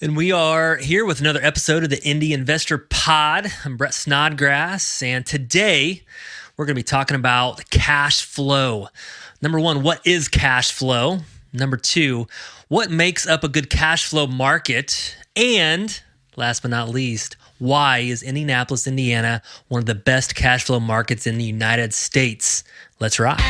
And we are here with another episode of the Indy Investor Pod. I'm Brett Snodgrass, and today we're going to be talking about cash flow. Number one, what is cash flow? Number two, what makes up a good cash flow market? And last but not least, why is Indianapolis, Indiana one of the best cash flow markets in the United States? Let's rock.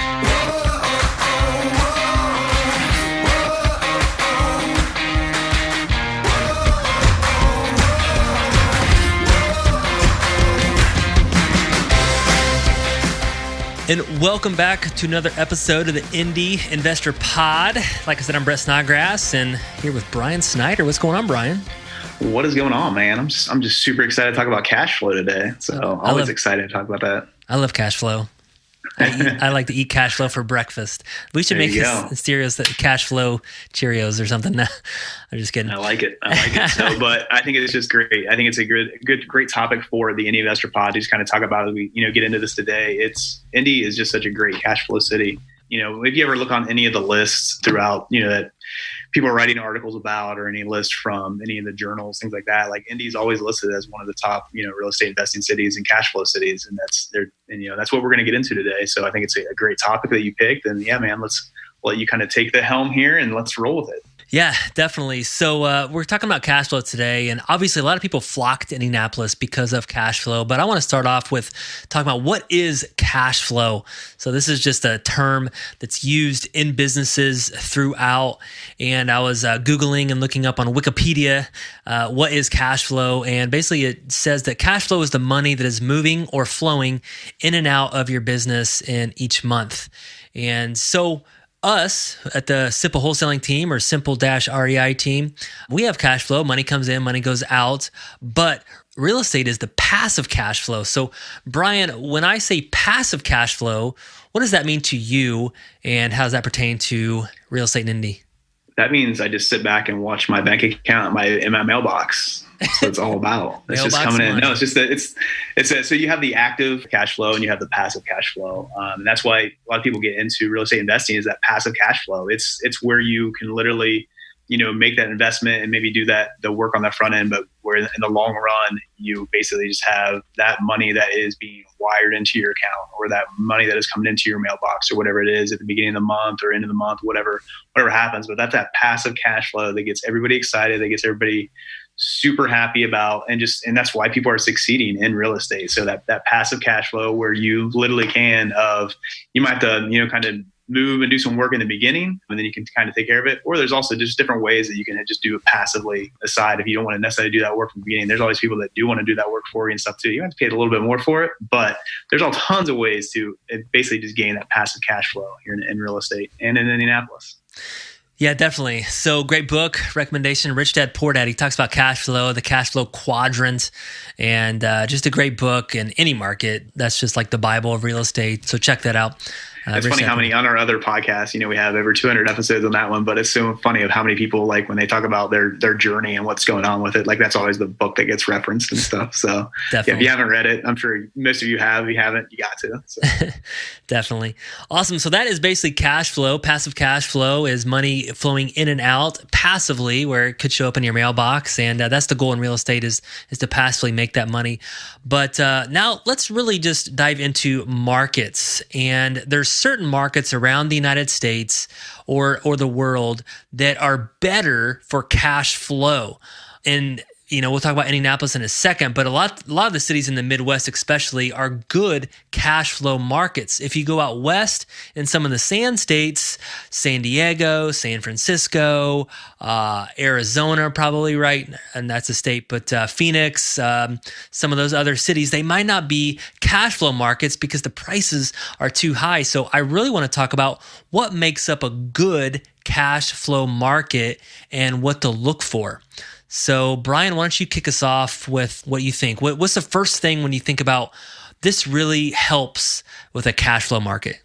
And welcome back to another episode of the Indy Investor Pod. Like I said, I'm Brett Snodgrass, and here with Brian Snyder. What's going on, Brian? What is going on, man? I'm just super excited to talk about cash flow today. So always excited to talk about that. I love cash flow. I like to eat cash flow for breakfast. We should make Cheerios cash flow Cheerios or something. I'm just kidding. I like it. So, but I think it's just great. I think it's a great topic for the Indy Investor Pod to just kind of talk about as we get into this today. Indy is just such a great cash flow city. If you ever look on any of the lists throughout, that people are writing articles about, or any list from any of the journals, things like that, like Indy's always listed as one of the top, real estate investing cities and cash flow cities. And that's what we're going to get into today. So I think it's a great topic that you picked, and yeah, man, let's let you kind of take the helm here and let's roll with it. Yeah, definitely. So we're talking about cash flow today, and obviously a lot of people flock to Indianapolis because of cash flow, but I want to start off with talking about what is cash flow. So this is just a term that's used in businesses throughout, and I was Googling and looking up on Wikipedia what is cash flow, and basically it says that cash flow is the money that is moving or flowing in and out of your business in each month. And so us at the Simple Wholesaling team or Simple-REI team, we have cash flow. Money comes in, money goes out, but real estate is the passive cash flow. So Brian, when I say passive cash flow, what does that mean to you, and how does that pertain to real estate in Indy? That means I just sit back and watch my bank account in my mailbox. That's what it's all about. It's just coming in. No, it's just that so you have the active cash flow and you have the passive cash flow. And that's why a lot of people get into real estate investing, is that passive cash flow. It's where you can literally, make that investment and maybe do the work on the front end, but where in the long run, you basically just have that money that is being wired into your account, or that money that is coming into your mailbox, or whatever it is at the beginning of the month or end of the month, whatever happens. But that's that passive cash flow that gets everybody excited, that gets everybody super happy about, and that's why people are succeeding in real estate. So that passive cash flow, where you literally you might have to, kind of move and do some work in the beginning, and then you can kind of take care of it. Or there's also just different ways that you can just do it passively aside. If you don't want to necessarily do that work from the beginning, there's always people that do want to do that work for you and stuff too. You have to pay a little bit more for it, but there's all tons of ways to basically just gain that passive cash flow here in real estate and in Indianapolis. Yeah, definitely. So great book recommendation, Rich Dad Poor Dad. He talks about cash flow, the cash flow quadrant, and just a great book in any market. That's just like the Bible of real estate. So check that out. It's funny how many on our other podcasts, we have over 200 episodes on that one, but it's so funny of how many people, like, when they talk about their journey and what's going on with it, like that's always the book that gets referenced and stuff. So yeah, if you haven't read it, I'm sure most of you have. If you haven't, you got to. So. Definitely. Awesome. So that is basically cash flow. Passive cash flow is money flowing in and out passively, where it could show up in your mailbox. And that's the goal in real estate is to passively make that money. But now let's really just dive into markets. And there's certain markets around the United States or the world that are better for cash flow. And we'll talk about Indianapolis in a second, but a lot of the cities in the Midwest especially are good cash flow markets. If you go out west in some of the sand states, San Diego, San Francisco, Arizona, probably, right? And that's a state, but Phoenix, some of those other cities, they might not be cash flow markets because the prices are too high. So I really want to talk about what makes up a good cash flow market and what to look for. So, Brian, why don't you kick us off with what you think? What's the first thing when you think about this really helps with a cash flow market?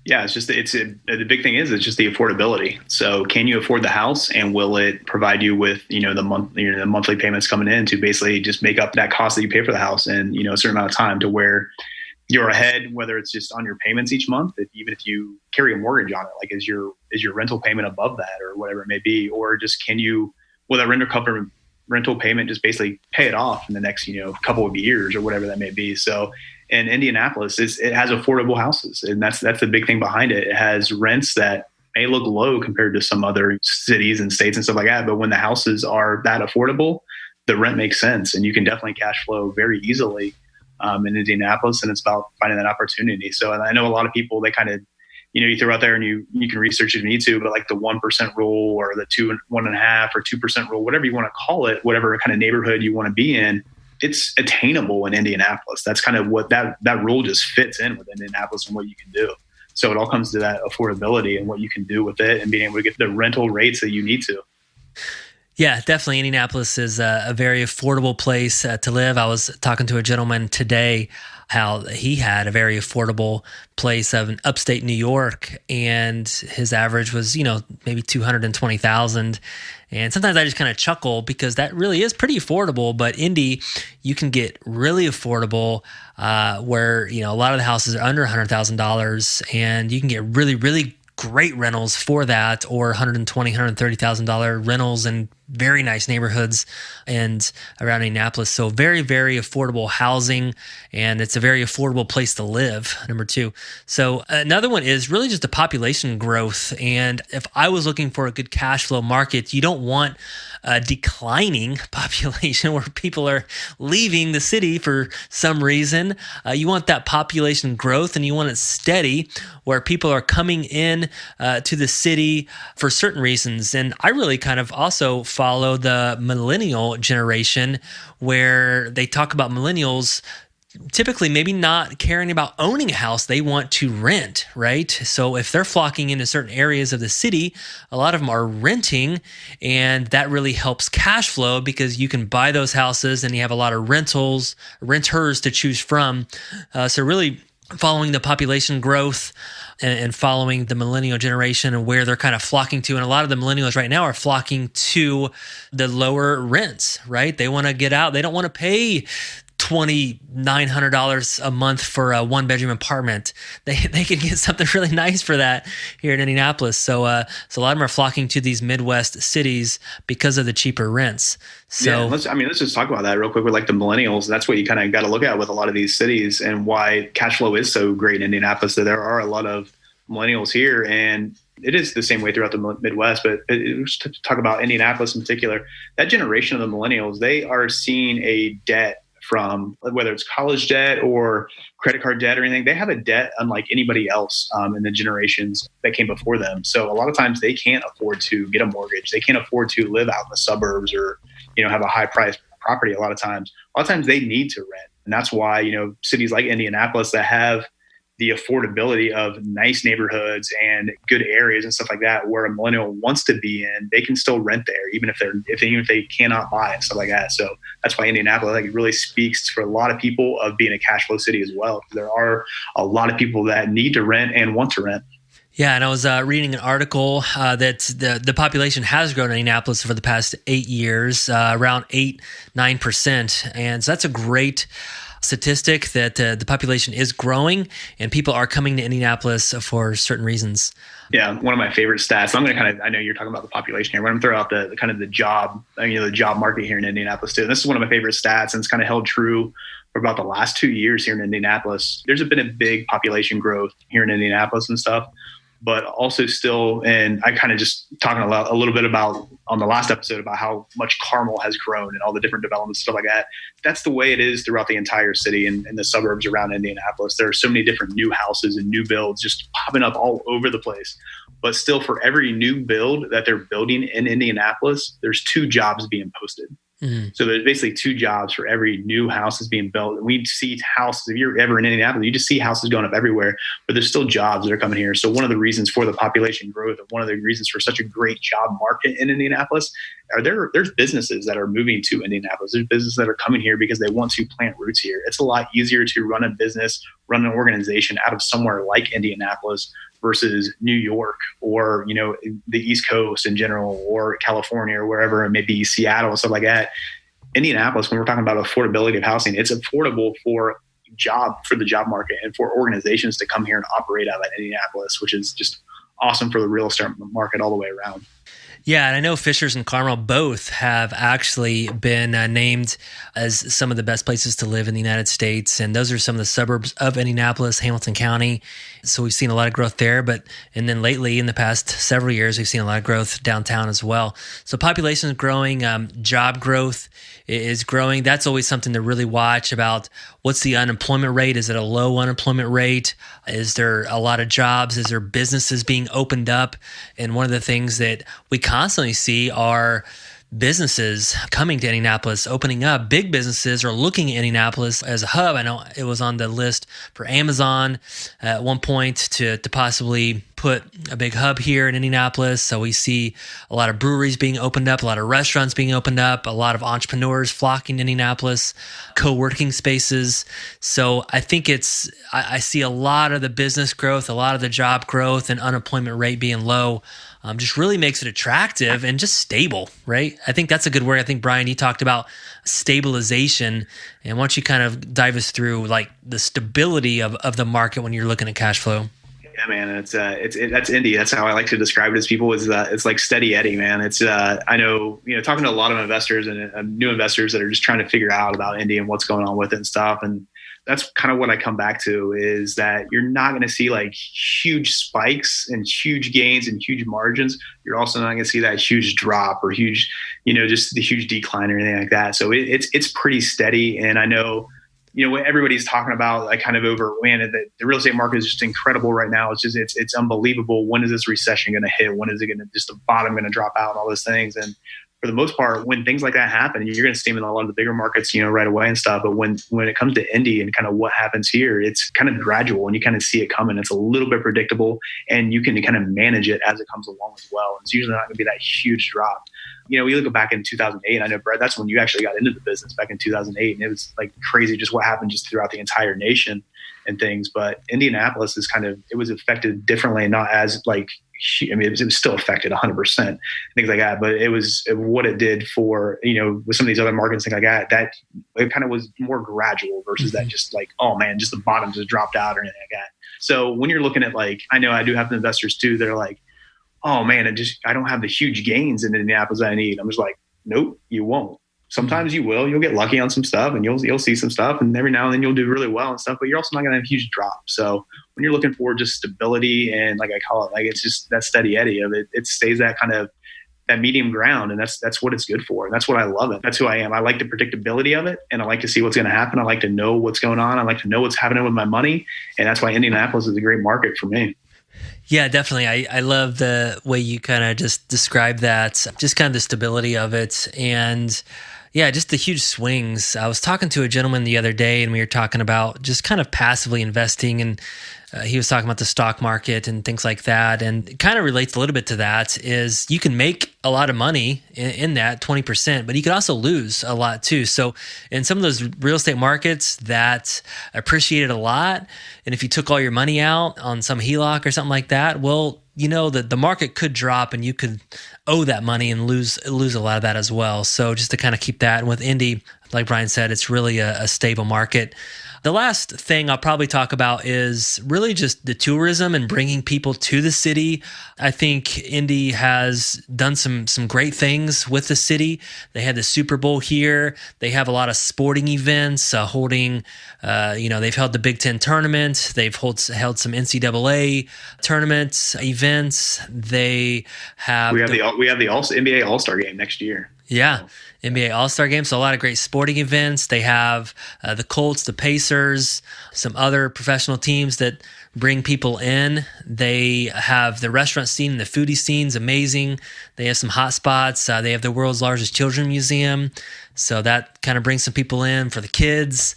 Yeah, the big thing is it's just the affordability. So can you afford the house, and will it provide you with, the monthly payments coming in to basically just make up that cost that you pay for the house in, a certain amount of time, to where you're ahead, whether it's just on your payments each month, even if you carry a mortgage on it, like is your rental payment above that or whatever it may be, or just will that renter rental payment, just basically pay it off in the next, couple of years or whatever that may be. So in Indianapolis, it has affordable houses. And that's the big thing behind it. It has rents that may look low compared to some other cities and states and stuff like that. But when the houses are that affordable, the rent makes sense, and you can definitely cash flow very easily in Indianapolis. And it's about finding that opportunity. So, and I know a lot of people, they kind of, you throw out there and you can research if you need to, but like the 1% rule or the 1.5% or 2% rule, whatever you want to call it, whatever kind of neighborhood you want to be in, it's attainable in Indianapolis. That's kind of what that rule just fits in with Indianapolis and what you can do. So it all comes to that affordability and what you can do with it and being able to get the rental rates that you need to. Yeah, definitely. Indianapolis is a very affordable place to live. I was talking to a gentleman today how he had a very affordable place of upstate New York, and his average was, maybe $220,000. And sometimes I just kind of chuckle because that really is pretty affordable. But Indy, you can get really affordable where, a lot of the houses are under $100,000, and you can get really, really great rentals for that, or $120,000, $130,000 rentals in very nice neighborhoods and around Indianapolis. So very, very affordable housing, and it's a very affordable place to live, number two. So another one is really just the population growth. And if I was looking for a good cash flow market, you don't want a declining population where people are leaving the city for some reason. You want that population growth, and you want it steady where people are coming in to the city for certain reasons. And I really kind of also follow the millennial generation, where they talk about millennials typically maybe not caring about owning a house. They want to rent, right? So if they're flocking into certain areas of the city, a lot of them are renting, and that really helps cash flow because you can buy those houses and you have a lot of renters to choose from. So really following the population growth and following the millennial generation and where they're kind of flocking to. And a lot of the millennials right now are flocking to the lower rents, right? They want to get out. They don't want to pay $2,900 a month for a one-bedroom apartment. They can get something really nice for that here in Indianapolis. So a lot of them are flocking to these Midwest cities because of the cheaper rents. So yeah, let's just talk about that real quick with like the millennials. That's what you kind of got to look at with a lot of these cities, and why cash flow is so great in Indianapolis. So there are a lot of millennials here, and it is the same way throughout the Midwest, but to talk about Indianapolis in particular, that generation of the millennials, they are seeing a debt from whether it's college debt or credit card debt or anything. They have a debt unlike anybody else in the generations that came before them. So a lot of times they can't afford to get a mortgage. They can't afford to live out in the suburbs or, have a high priced property. A lot of times they need to rent. And that's why, cities like Indianapolis that have the affordability of nice neighborhoods and good areas and stuff like that, where a millennial wants to be in, they can still rent there, even if they cannot buy and stuff like that. So that's why Indianapolis it really speaks for a lot of people of being a cash flow city as well. There are a lot of people that need to rent and want to rent. Yeah, and I was reading an article that the population has grown in Indianapolis for the past 8 years, around 8-9%, and so that's a great statistic that the population is growing and people are coming to Indianapolis for certain reasons. Yeah, one of my favorite stats. I'm going to I know you're talking about the population here, but I'm going to throw out the kind of the job, the job market here in Indianapolis too. And this is one of my favorite stats, and it's kind of held true for about the last 2 years here in Indianapolis. There's been a big population growth here in Indianapolis and stuff, but also still, and I kind of just talking a little bit about on the last episode about how much Carmel has grown and all the different developments, stuff like that. That's the way it is throughout the entire city and the suburbs around Indianapolis. There are so many different new houses and new builds just popping up all over the place. But still, for every new build that they're building in Indianapolis, there's 2 jobs being posted. Mm-hmm. So there's basically 2 jobs for every new house that's being built. And we see houses, if you're ever in Indianapolis, you just see houses going up everywhere, but there's still jobs that are coming here. So one of the reasons for the population growth, and one of the reasons for such a great job market in Indianapolis, there's businesses that are moving to Indianapolis. There's businesses that are coming here because they want to plant roots here. It's a lot easier to run a business, run an organization out of somewhere like Indianapolis versus New York or, the East Coast in general, or California or wherever, it may be Seattle and stuff like that. Indianapolis, when we're talking about affordability of housing, it's affordable for the job market and for organizations to come here and operate out of Indianapolis, which is just awesome for the real estate market all the way around. Yeah, and I know Fishers and Carmel both have actually been named as some of the best places to live in the United States. And those are some of the suburbs of Indianapolis, Hamilton County. So we've seen a lot of growth there. And then lately, in the past several years, we've seen a lot of growth downtown as well. So population is growing, job growth is growing. That's always something to really watch about. What's the unemployment rate? Is it a low unemployment rate? Is there a lot of jobs? Is there businesses being opened up? And one of the things that we constantly see are businesses coming to Indianapolis, opening up. Big businesses are looking at Indianapolis as a hub. I know it was on the list for Amazon at one point to possibly put a big hub here in Indianapolis. So we see a lot of breweries being opened up, a lot of restaurants being opened up, a lot of entrepreneurs flocking to Indianapolis, co-working spaces. So I think I see a lot of the business growth, a lot of the job growth, and unemployment rate being low. Just really makes it attractive and just stable, right? I think that's a good word. I think, Brian, you talked about stabilization. And why don't you kind of dive us through like the stability of the market when you're looking at cash flow? Yeah, man, that's Indy. That's how I like to describe it as people. It's like steady Eddie, man. I know, talking to a lot of investors and new investors that are just trying to figure out about Indy and what's going on with it and stuff. And that's kind of what I come back to is that you're not going to see like huge spikes and huge gains and huge margins. You're also not going to see that huge drop or huge, just the huge decline or anything like that. So it's pretty steady. And I know, what everybody's talking about, like kind of the real estate market is just incredible right now. It's unbelievable. When is this recession going to hit? When is it going to just the bottom going to drop out and all those things? And for the most part, when things like that happen, you're going to see them in a lot of the bigger markets, right away and stuff. But when it comes to Indy and kind of what happens here, it's kind of gradual and you kind of see it coming. It's a little bit predictable and you can kind of manage it as it comes along as well. It's usually not going to be that huge drop. We look back in 2008. I know, Brett, that's when you actually got into the business back in 2008. And it was like crazy just what happened just throughout the entire nation and things. But Indianapolis it was affected differently, not as like, it was still affected 100%, things like that. But it was what it did for, with some of these other markets, things like that it kind of was more gradual versus that just like, oh man, just the bottom just dropped out or anything like that. So when you're looking at like, I know I do have investors too, that are like, oh man, I don't have the huge gains in Indianapolis that I need. I'm just like, nope, you won't. Sometimes you will. You'll get lucky on some stuff and you'll see some stuff and every now and then you'll do really well and stuff, but you're also not going to have a huge drop. So when you're looking for just stability and like I call it, like it's just that steady eddy of it, it stays that kind of that medium ground. And that's what it's good for. And that's what I love it. That's who I am. I like the predictability of it and I like to see what's going to happen. I like to know what's going on. I like to know what's happening with my money. And that's why Indianapolis is a great market for me. Yeah, definitely. I love the way you kind of just describe that, just kind of the stability of it. And yeah, just the huge swings. I was talking to a gentleman the other day and we were talking about just kind of passively investing and he was talking about the stock market and things like that. And it kind of relates a little bit to that is you can make a lot of money in that 20%, but you could also lose a lot too. So in some of those real estate markets that appreciated a lot, and if you took all your money out on some HELOC or something like that, well, the market could drop and you could owe that money and lose a lot of that as well. So just to kind of keep that. And with Indy, like Brian said, it's really a stable market. The last thing I'll probably talk about is really just the tourism and bringing people to the city. I think Indy has done some great things with the city. They had the Super Bowl here. They have a lot of sporting events holding, they've held the Big Ten tournament. They've held some NCAA tournaments, events. They have... We have the NBA All-Star game next year. Yeah, NBA All-Star Game. So a lot of great sporting events. They have the Colts, the Pacers, some other professional teams that bring people in. They have the restaurant scene and the foodie scene's amazing. They have some hot spots. They have the world's largest children's museum. So that kind of brings some people in for the kids.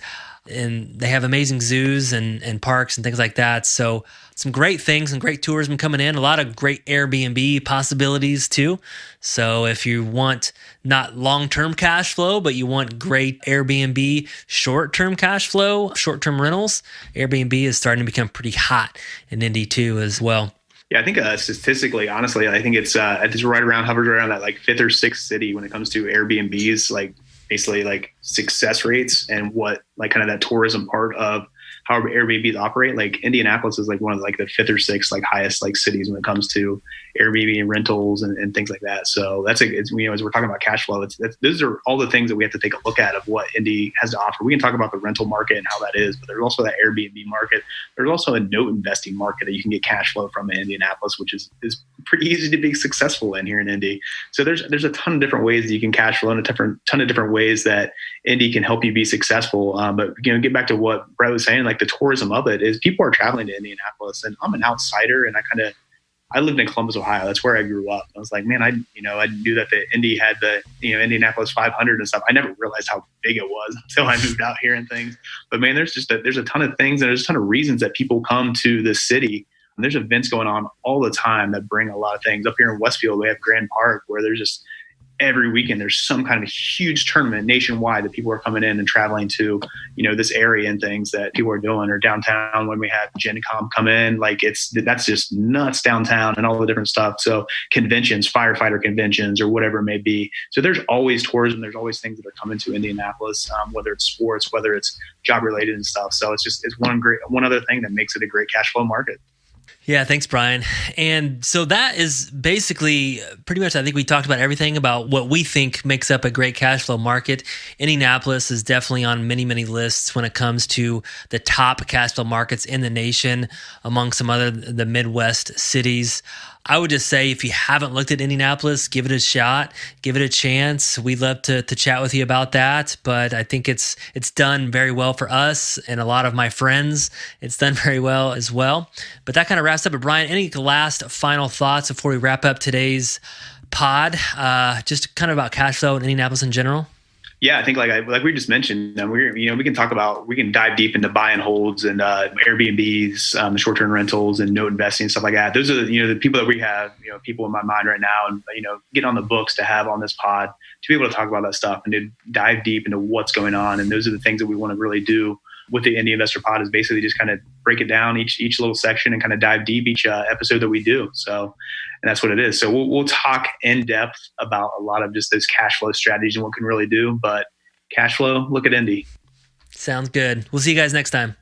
And they have amazing zoos and parks and things like that. So some great things and great tourism coming in. A lot of great Airbnb possibilities too. So if you want not long-term cash flow, but you want great Airbnb short-term cash flow, short-term rentals, Airbnb is starting to become pretty hot in Indy too as well. Yeah, I think statistically, honestly, I think it's hovers around that like fifth or sixth city when it comes to Airbnbs, like basically like success rates and what like kind of that tourism part of how Airbnbs operate. Like Indianapolis is like one of like the fifth or sixth like highest like cities when it comes to Airbnb and rentals and things like that. So that's it's, you know, as we're talking about cash flow, those are all the things that we have to take a look at of what Indy has to offer. We can talk about the rental market and how that is, but there's also that Airbnb market. There's also a note investing market that you can get cash flow from in Indianapolis, which is pretty easy to be successful in here in Indy. So there's a ton of different ways that you can cash flow, and ton of different ways that Indy can help you be successful. But you know, get back to what Brett was saying, like the tourism of it is people are traveling to Indianapolis, and I'm an outsider, and I lived in Columbus, Ohio. That's where I grew up. I was like, man, I knew that the Indy had the, you know, Indianapolis 500 and stuff. I never realized how big it was until I moved out here and things. But man, there's a ton of things, and there's a ton of reasons that people come to this city. And there's events going on all the time that bring a lot of things. Up here in Westfield, we have Grand Park, where there's just every weekend there's some kind of a huge tournament nationwide that people are coming in and traveling to, you know, this area and things that people are doing. Or downtown when we have Gen Con come in, like that's just nuts downtown and all the different stuff. So conventions, firefighter conventions, or whatever it may be. So there's always tourism. There's always things that are coming to Indianapolis, whether it's sports, whether it's job related and stuff. So it's one other thing that makes it a great cash flow market. Yeah, thanks, Brian. And so that is basically pretty much, I think we talked about everything about what we think makes up a great cash flow market. Indianapolis is definitely on many, many lists when it comes to the top cash flow markets in the nation, among some other the Midwest cities. I would just say, if you haven't looked at Indianapolis, give it a shot, give it a chance. We'd love to chat with you about that, but I think it's done very well for us and a lot of my friends. It's done very well as well. But that kind of wraps up. But Brian, any last final thoughts before we wrap up today's pod? Just kind of about cash flow in Indianapolis in general. Yeah, I think like we just mentioned, we can dive deep into buy and holds and Airbnbs, short-term rentals and note investing and stuff like that. Those are the people that we have, people in my mind right now, and get on the books to have on this pod to be able to talk about that stuff and to dive deep into what's going on. And those are the things that we want to really do with the Indy Investor Pod, is basically just kind of break it down each little section and kind of dive deep each episode that we do. So, and that's what it is. So we'll talk in depth about a lot of just those cash flow strategies and what we can really do. But cash flow, look at Indy. Sounds good. We'll see you guys next time.